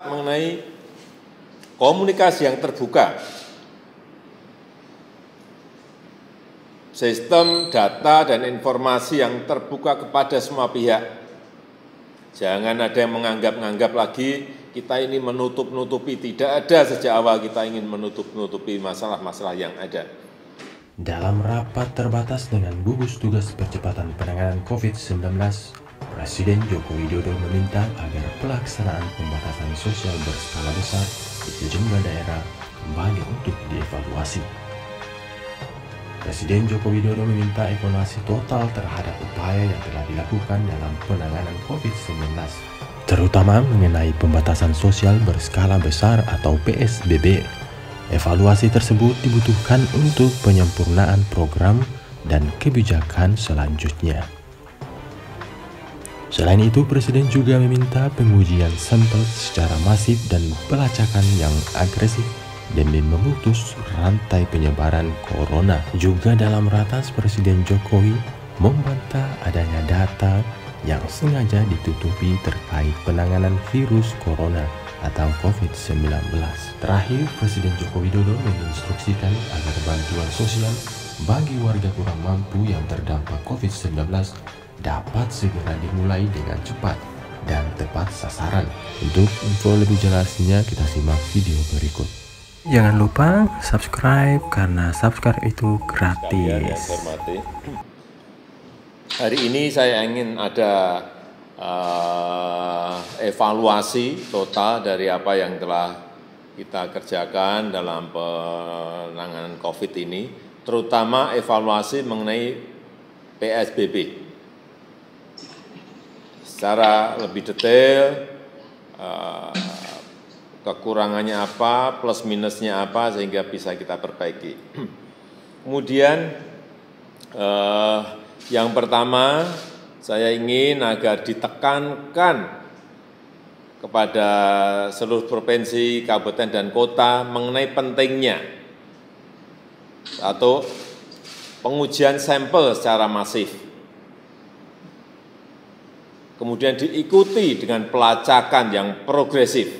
mengenai komunikasi yang terbuka, sistem data dan informasi yang terbuka kepada semua pihak. Jangan ada yang menganggap-anggap lagi kita ini menutup-nutupi. Tidak ada, sejak awal kita ingin menutup-nutupi masalah-masalah yang ada. Dalam rapat terbatas dengan gugus tugas percepatan penanganan COVID-19, Presiden Joko Widodo meminta agar pelaksanaan pembatasan sosial berskala besar di sejumlah daerah kembali untuk dievaluasi. Presiden Joko Widodo meminta evaluasi total terhadap upaya yang telah dilakukan dalam penanganan COVID-19, terutama mengenai pembatasan sosial berskala besar atau PSBB. Evaluasi tersebut dibutuhkan untuk penyempurnaan program dan kebijakan selanjutnya. Selain itu, Presiden juga meminta pengujian sampel secara masif dan pelacakan yang agresif demi memutus rantai penyebaran corona. Juga dalam ratas, Presiden Jokowi membantah adanya data yang sengaja ditutupi terkait penanganan virus corona atau COVID-19. Terakhir, Presiden Joko Widodo menginstruksikan agar bantuan sosial bagi warga kurang mampu yang terdampak COVID-19 dapat segera dimulai dengan cepat dan tepat sasaran. Untuk info lebih jelasnya, kita simak video berikut. Jangan lupa subscribe, karena subscribe itu gratis. Hari ini saya ingin ada evaluasi total dari apa yang telah kita kerjakan dalam penanganan COVID ini, terutama evaluasi mengenai PSBB. Secara lebih detail, kekurangannya apa, plus minusnya apa, sehingga bisa kita perbaiki. Kemudian yang pertama, saya ingin agar ditekankan kepada seluruh provinsi, kabupaten, dan kota mengenai pentingnya satu, pengujian sampel secara masif. Kemudian diikuti dengan pelacakan yang progresif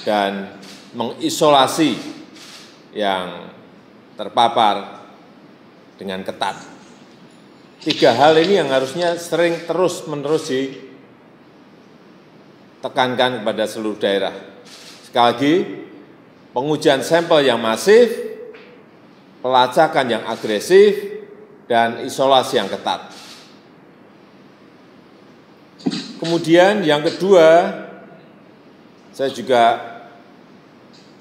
dan mengisolasi yang terpapar dengan ketat. Tiga hal ini yang harusnya sering terus-menerus ditekankan kepada seluruh daerah. Sekali lagi, pengujian sampel yang masif, pelacakan yang agresif, dan isolasi yang ketat. Kemudian yang kedua, saya juga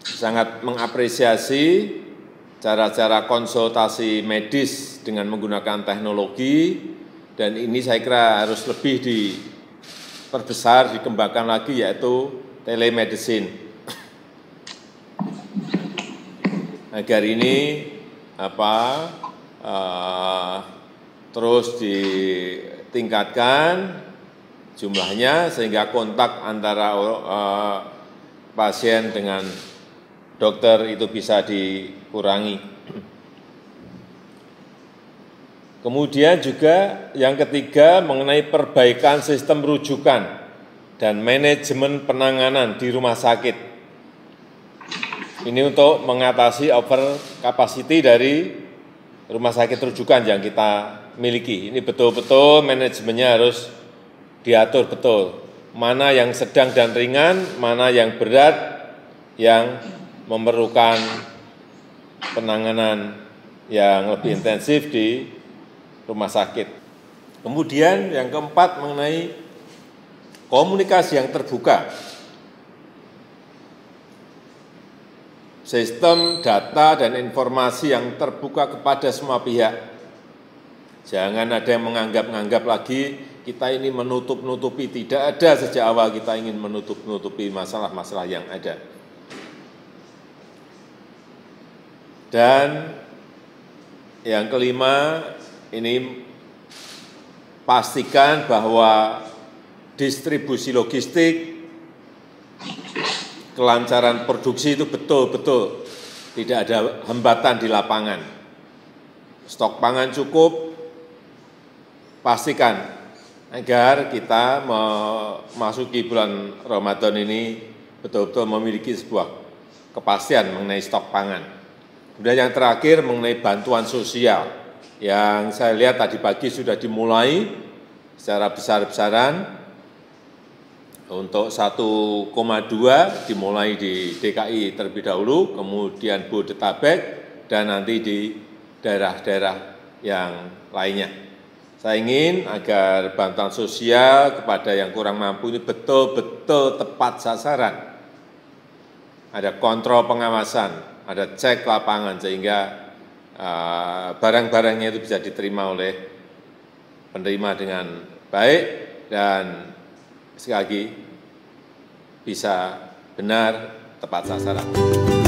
sangat mengapresiasi cara-cara konsultasi medis dengan menggunakan teknologi, dan ini saya kira harus lebih diperbesar, dikembangkan lagi, yaitu telemedicine. Agar ini terus ditingkatkan jumlahnya, sehingga kontak antara pasien dengan dokter itu bisa dikurangi. Kemudian juga yang ketiga mengenai perbaikan sistem rujukan dan manajemen penanganan di rumah sakit. Ini untuk mengatasi over capacity dari rumah sakit rujukan yang kita miliki. Ini betul-betul manajemennya harus diatur betul. Mana yang sedang dan ringan, mana yang berat, yang memerlukan penanganan yang lebih intensif di rumah sakit. Kemudian yang keempat mengenai komunikasi yang terbuka. Sistem data dan informasi yang terbuka kepada semua pihak. Jangan ada yang menganggap-anggap lagi kita ini menutup-nutupi. Tidak ada, sejak awal kita ingin menutup-nutupi masalah-masalah yang ada. Dan yang kelima, ini pastikan bahwa distribusi logistik, kelancaran produksi itu betul-betul tidak ada hambatan di lapangan. Stok pangan cukup, pastikan agar kita memasuki bulan Ramadan ini betul-betul memiliki sebuah kepastian mengenai stok pangan. Kemudian yang terakhir mengenai bantuan sosial, yang saya lihat tadi pagi sudah dimulai secara besar-besaran. Untuk 1,2 dimulai di DKI terlebih dahulu, kemudian Bodetabek, dan nanti di daerah-daerah yang lainnya. Saya ingin agar bantuan sosial kepada yang kurang mampu ini betul-betul tepat sasaran. Ada kontrol pengawasan, ada cek lapangan, sehingga barang-barangnya itu bisa diterima oleh penerima dengan baik dan sekali lagi bisa benar tepat sasaran.